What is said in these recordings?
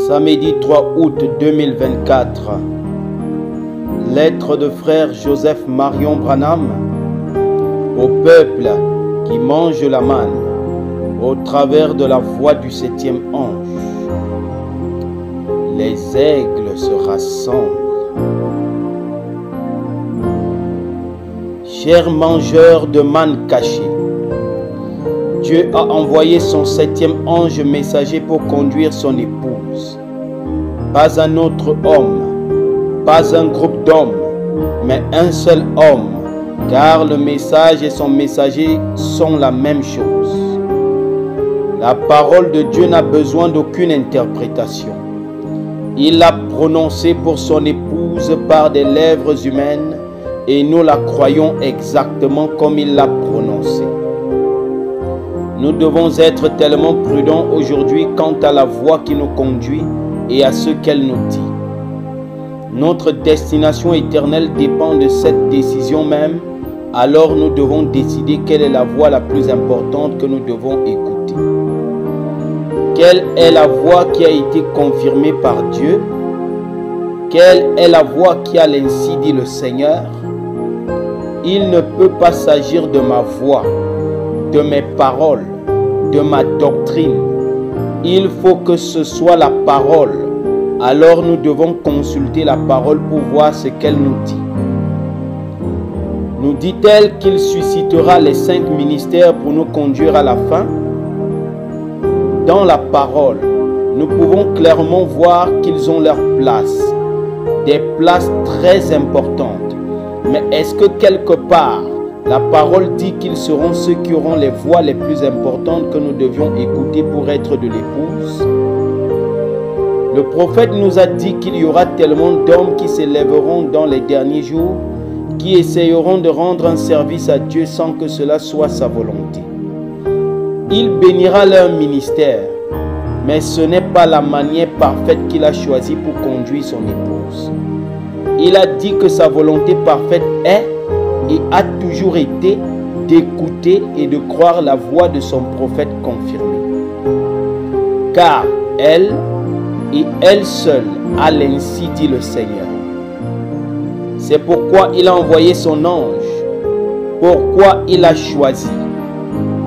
Samedi 3 août 2024. Lettre de frère Joseph Marion Branham au peuple qui mange la manne au travers de la voix du septième ange. Les aigles se rassemblent. Chers mangeurs de manne cachée, Dieu a envoyé son septième ange messager pour conduire son épouse. Pas un autre homme, pas un groupe d'hommes, mais un seul homme, car le message et son messager sont la même chose. La parole de Dieu n'a besoin d'aucune interprétation. Il l'a prononcée pour son épouse par des lèvres humaines et nous la croyons exactement comme il l'a prononcée. Nous devons être tellement prudents aujourd'hui quant à la voie qui nous conduit et à ce qu'elle nous dit. Notre destination éternelle dépend de cette décision même, alors nous devons décider quelle est la voie la plus importante que nous devons écouter. Quelle est la voie qui a été confirmée par Dieu? Quelle est la voie qui a l'ainsi dit le Seigneur? Il ne peut pas s'agir de ma voix, de mes paroles, de ma doctrine. Il faut que ce soit la parole. Alors nous devons consulter la parole pour voir ce qu'elle nous dit. Nous dit-elle qu'il suscitera les 5 ministères pour nous conduire à la fin? Dans la parole, nous pouvons clairement voir qu'ils ont leur place, des places très importantes. Mais est-ce que quelque part, la parole dit qu'ils seront ceux qui auront les voix les plus importantes que nous devions écouter pour être de l'épouse? Le prophète nous a dit qu'il y aura tellement d'hommes qui s'élèveront dans les derniers jours, qui essayeront de rendre un service à Dieu sans que cela soit sa volonté. Il bénira leur ministère, mais ce n'est pas la manière parfaite qu'il a choisie pour conduire son épouse. Il a dit que sa volonté parfaite est et a toujours été d'écouter et de croire la voix de son prophète confirmé. Car elle et elle seule a l'ainsi dit le Seigneur. C'est pourquoi il a envoyé son ange, pourquoi il a choisi,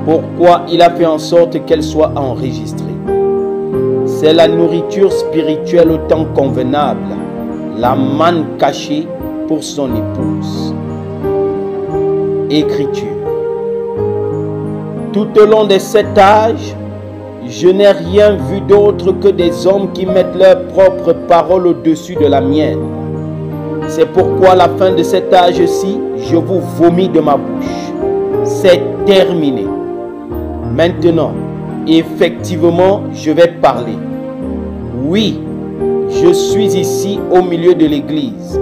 pourquoi il a fait en sorte qu'elle soit enregistrée. C'est la nourriture spirituelle au temps convenable, la manne cachée pour son épouse. Écriture. Tout au long de cet âge, je n'ai rien vu d'autre que des hommes qui mettent leur propre parole au-dessus de la mienne. C'est pourquoi à la fin de cet âge-ci, je vous vomis de ma bouche. C'est terminé. Maintenant, effectivement, je vais parler. Oui, je suis ici au milieu de l'église.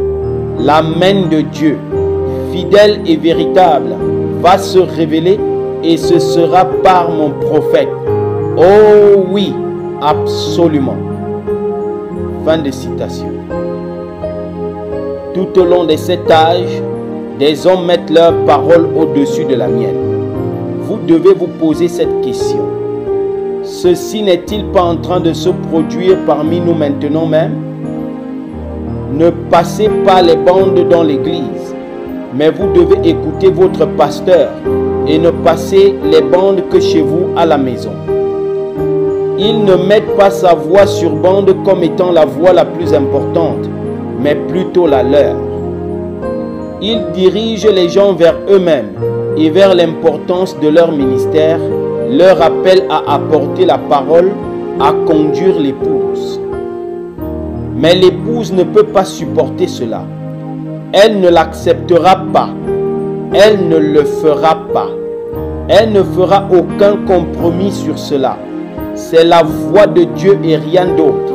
La main de Dieu, fidèle et véritable, va se révéler et ce sera par mon prophète. Oh oui, absolument. Fin de citation. Tout au long de cet âge, des hommes mettent leur parole au-dessus de la mienne. Vous devez vous poser cette question. Ceci n'est-il pas en train de se produire parmi nous maintenant même? Ne passez pas les bandes dans l'église, mais vous devez écouter votre pasteur et ne passez les bandes que chez vous à la maison. Ils ne mettent pas sa voix sur bande comme étant la voix la plus importante, mais plutôt la leur. Ils dirigent les gens vers eux-mêmes et vers l'importance de leur ministère, leur appellent à apporter la parole, à conduire l'épouse. Mais l'épouse ne peut pas supporter cela. Elle ne l'acceptera pas. Elle ne le fera pas. Elle ne fera aucun compromis sur cela. C'est la voix de Dieu et rien d'autre.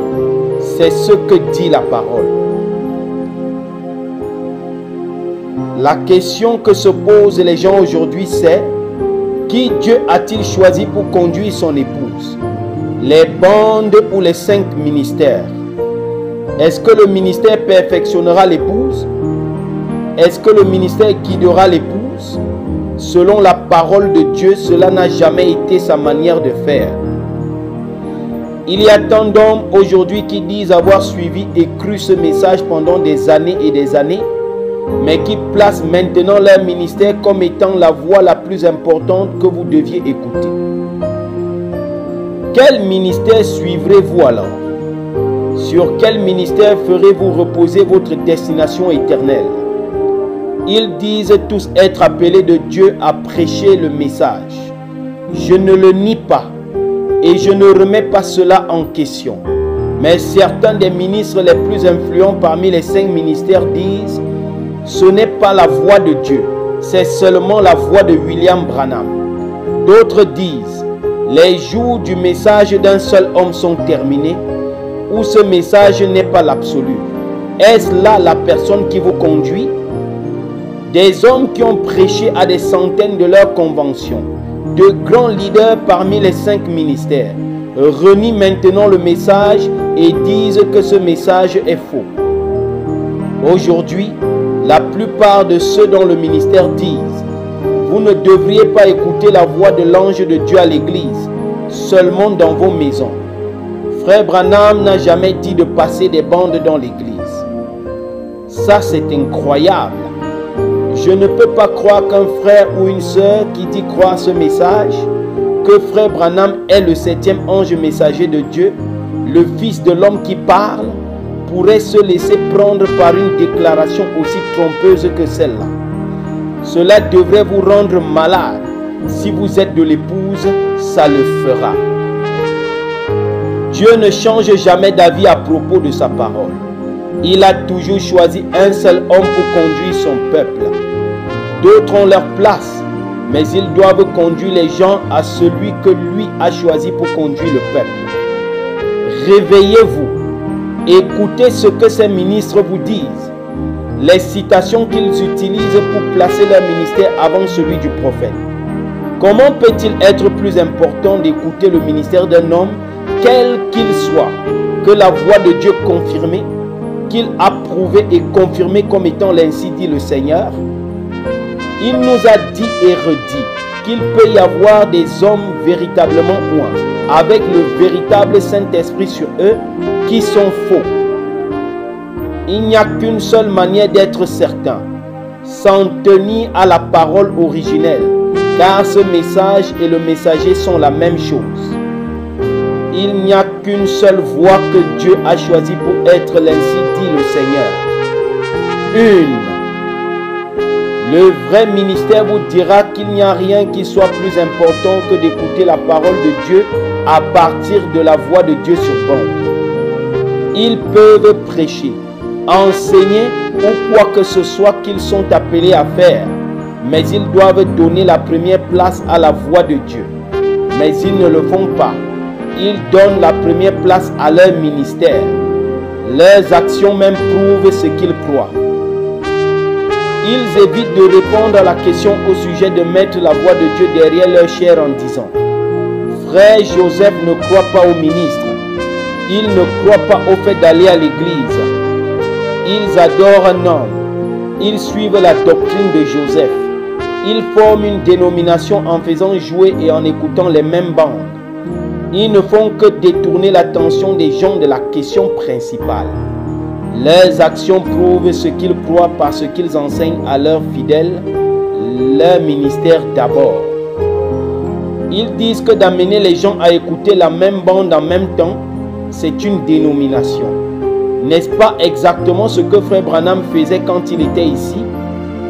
C'est ce que dit la parole. La question que se posent les gens aujourd'hui, c'est: qui Dieu a-t-il choisi pour conduire son épouse? Les bandes ou les 5 ministères? Est-ce que le ministère perfectionnera l'épouse? Est-ce que le ministère guidera l'épouse? Selon la parole de Dieu, cela n'a jamais été sa manière de faire. Il y a tant d'hommes aujourd'hui qui disent avoir suivi et cru ce message pendant des années et des années, mais qui placent maintenant leur ministère comme étant la voie la plus importante que vous deviez écouter. Quel ministère suivrez-vous alors? Sur quel ministère ferez-vous reposer votre destination éternelle? Ils disent tous être appelés de Dieu à prêcher le message. Je ne le nie pas et je ne remets pas cela en question. Mais certains des ministres les plus influents parmi les 5 ministères disent: ce n'est pas la voix de Dieu, c'est seulement la voix de William Branham. D'autres disent: les jours du message d'un seul homme sont terminés, ou ce message n'est pas l'absolu. Est-ce là la personne qui vous conduit? Des hommes qui ont prêché à des centaines de leurs conventions, de grands leaders parmi les 5 ministères, renient maintenant le message et disent que ce message est faux. Aujourd'hui, la plupart de ceux dans le ministère disent: vous ne devriez pas écouter la voix de l'ange de Dieu à l'église, seulement dans vos maisons. Frère Branham n'a jamais dit de passer des bandes dans l'église. Ça, c'est incroyable. Je ne peux pas croire qu'un frère ou une sœur qui dit croire ce message, que frère Branham est le 7e ange messager de Dieu, le fils de l'homme qui parle, pourrait se laisser prendre par une déclaration aussi trompeuse que celle-là. Cela devrait vous rendre malade. Si vous êtes de l'épouse, ça le fera. Dieu ne change jamais d'avis à propos de sa parole. Il a toujours choisi un seul homme pour conduire son peuple. D'autres ont leur place, mais ils doivent conduire les gens à celui que lui a choisi pour conduire le peuple. Réveillez-vous. Écoutez ce que ces ministres vous disent. Les citations qu'ils utilisent pour placer leur ministère avant celui du prophète. Comment peut-il être plus important d'écouter le ministère d'un homme, quel qu'il soit, que la voix de Dieu confirmée, qu'il a prouvé et confirmé comme étant l'ainsi dit le Seigneur? Il nous a dit et redit qu'il peut y avoir des hommes véritablement oints, avec le véritable Saint-Esprit sur eux, qui sont faux. Il n'y a qu'une seule manière d'être certain: s'en tenir à la parole originelle, car ce message et le messager sont la même chose. Il n'y a qu'une seule voie que Dieu a choisie pour être l'ainsi dit le Seigneur. Le vrai ministère vous dira qu'il n'y a rien qui soit plus important que d'écouter la parole de Dieu à partir de la voix de Dieu sur bande. Ils peuvent prêcher, enseigner ou quoi que ce soit qu'ils sont appelés à faire, mais ils doivent donner la première place à la voix de Dieu. Mais ils ne le font pas. Ils donnent la première place à leur ministère. Leurs actions même prouvent ce qu'ils croient. Ils évitent de répondre à la question au sujet de mettre la voix de Dieu derrière leur chair en disant: Frère Joseph ne croit pas au ministre. Il ne croit pas au fait d'aller à l'église. Ils adorent un homme. Ils suivent la doctrine de Joseph. Ils forment une dénomination en faisant jouer et en écoutant les mêmes bandes. Ils ne font que détourner l'attention des gens de la question principale. Leurs actions prouvent ce qu'ils croient parce qu'ils enseignent à leurs fidèles leur ministère d'abord. Ils disent que d'amener les gens à écouter la même bande en même temps, c'est une dénomination. N'est-ce pas exactement ce que Frère Branham faisait quand il était ici?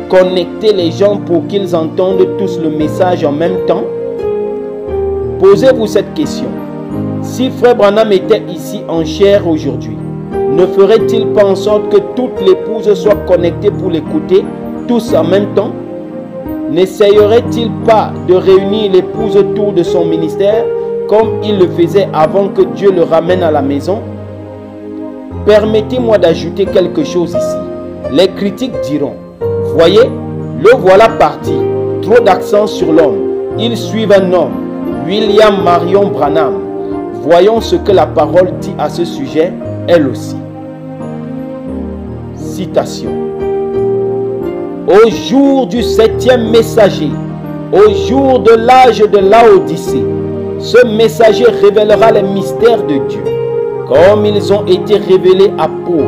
Connecter les gens pour qu'ils entendent tous le message en même temps? Posez-vous cette question. Si Frère Branham était ici en chair aujourd'hui, ne ferait-il pas en sorte que toutes les épouses soient connectées pour l'écouter, tous en même temps? N'essayerait-il pas de réunir l'épouse autour de son ministère, comme il le faisait avant que Dieu le ramène à la maison? Permettez-moi d'ajouter quelque chose ici. Les critiques diront: voyez, le voilà parti, trop d'accent sur l'homme. Ils suivent un homme, William Marion Branham. Voyons ce que la parole dit à ce sujet, elle aussi. Citation. Au jour du 7e messager, au jour de l'âge de Laodicée, Ce messager révélera les mystères de Dieu, comme ils ont été révélés à Paul.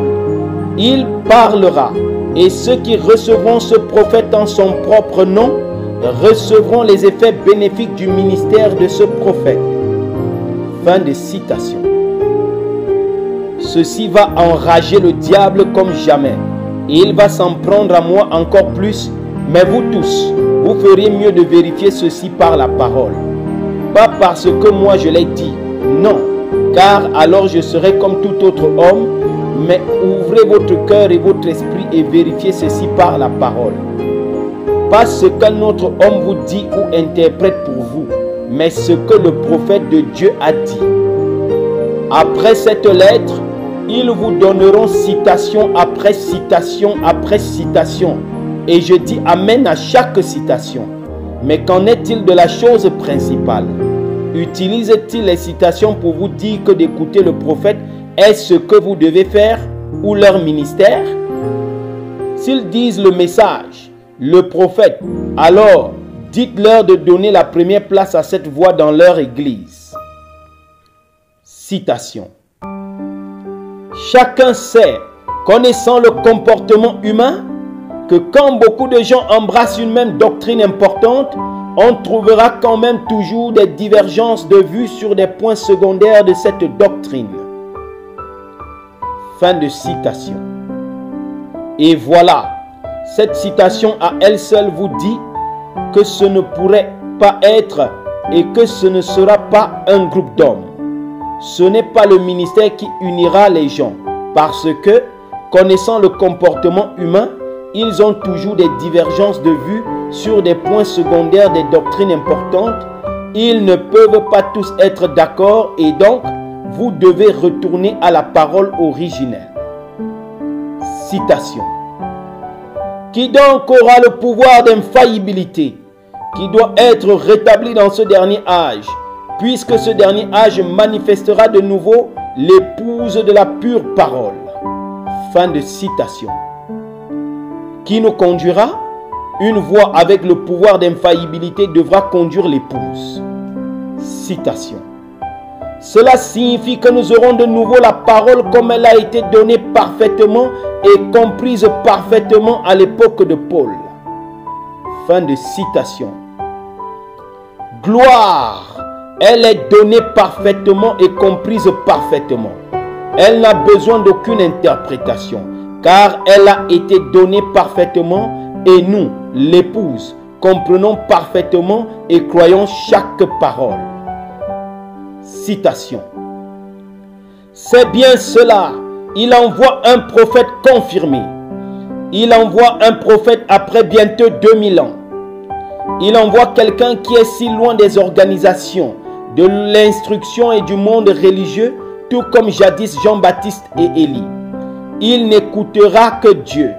Il parlera, et ceux qui recevront ce prophète en son propre nom recevront les effets bénéfiques du ministère de ce prophète. Fin de citation. Ceci va enrager le diable comme jamais. Et il va s'en prendre à moi encore plus. Mais vous tous, vous feriez mieux de vérifier ceci par la parole. Pas parce que moi je l'ai dit. Non. Car alors je serai comme tout autre homme. Mais ouvrez votre cœur et votre esprit et vérifiez ceci par la parole. Pas ce qu'un autre homme vous dit ou interprète pour vous, mais ce que le prophète de Dieu a dit. Après cette lettre, ils vous donneront citation après citation après citation. Et je dis amen à chaque citation. Mais qu'en est-il de la chose principale? Utilise-t-il les citations pour vous dire que d'écouter le prophète est ce que vous devez faire ou leur ministère? S'ils disent le message, le prophète, alors dites-leur de donner la première place à cette voix dans leur église. Citation. Chacun sait, connaissant le comportement humain, que quand beaucoup de gens embrassent une même doctrine importante, on trouvera quand même toujours des divergences de vues sur des points secondaires de cette doctrine. Fin de citation. Et voilà, cette citation à elle seule vous dit que ce ne pourrait pas être et que ce ne sera pas un groupe d'hommes. Ce n'est pas le ministère qui unira les gens parce que, connaissant le comportement humain, ils ont toujours des divergences de vues sur des points secondaires des doctrines importantes. Ils ne peuvent pas tous être d'accord et donc, vous devez retourner à la parole originelle. Citation. Qui donc aura le pouvoir d'infaillibilité qui doit être rétabli dans ce dernier âge, puisque ce dernier âge manifestera de nouveau l'épouse de la pure parole. Fin de citation. Qui nous conduira? Une voix avec le pouvoir d'infaillibilité devra conduire l'épouse. Citation. Cela signifie que nous aurons de nouveau la parole comme elle a été donnée parfaitement et comprise parfaitement à l'époque de Paul. Fin de citation. Gloire, elle est donnée parfaitement et comprise parfaitement. Elle n'a besoin d'aucune interprétation, car elle a été donnée parfaitement et nous, l'épouse, comprenons parfaitement et croyons chaque parole. Citation. C'est bien cela. Il envoie un prophète confirmé. Il envoie un prophète après bientôt 2000 ans. Il envoie quelqu'un qui est si loin des organisations, de l'instruction et du monde religieux, tout comme jadis Jean-Baptiste et Élie. Il n'écoutera que Dieu.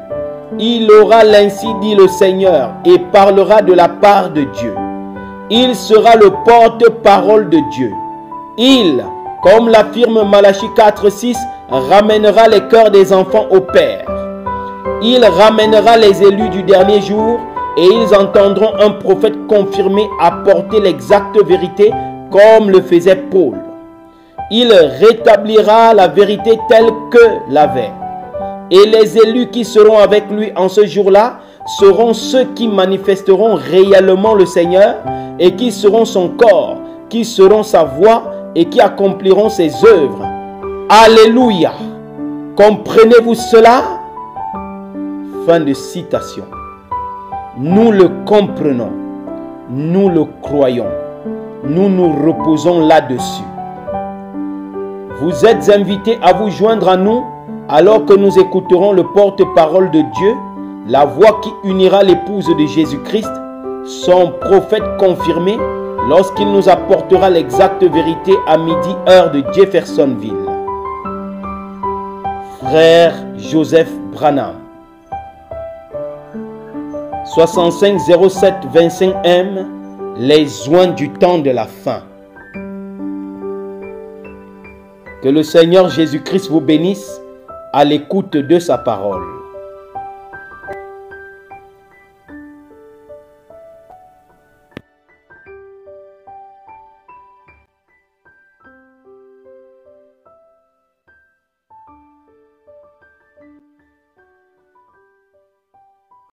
Il aura l'ainsi dit le Seigneur et parlera de la part de Dieu. Il sera le porte-parole de Dieu. Il, comme l'affirme Malachie 4:6, ramènera les cœurs des enfants au Père. Il ramènera les élus du dernier jour et ils entendront un prophète confirmé apporter l'exacte vérité comme le faisait Paul. Il rétablira la vérité telle que l'avait. Et les élus qui seront avec lui en ce jour-là seront ceux qui manifesteront réellement le Seigneur et qui seront son corps, qui seront sa voix et qui accompliront ses œuvres. Alléluia! Comprenez-vous cela? Fin de citation. Nous le comprenons, nous le croyons, nous nous reposons là-dessus. Vous êtes invités à vous joindre à nous alors que nous écouterons le porte-parole de Dieu, la voix qui unira l'épouse de Jésus-Christ, son prophète confirmé, lorsqu'il nous apportera l'exacte vérité à midi, heure de Jeffersonville. Frère Joseph Branham. 65 07 25 M, les oins du temps de la fin. Que le Seigneur Jésus-Christ vous bénisse à l'écoute de sa parole.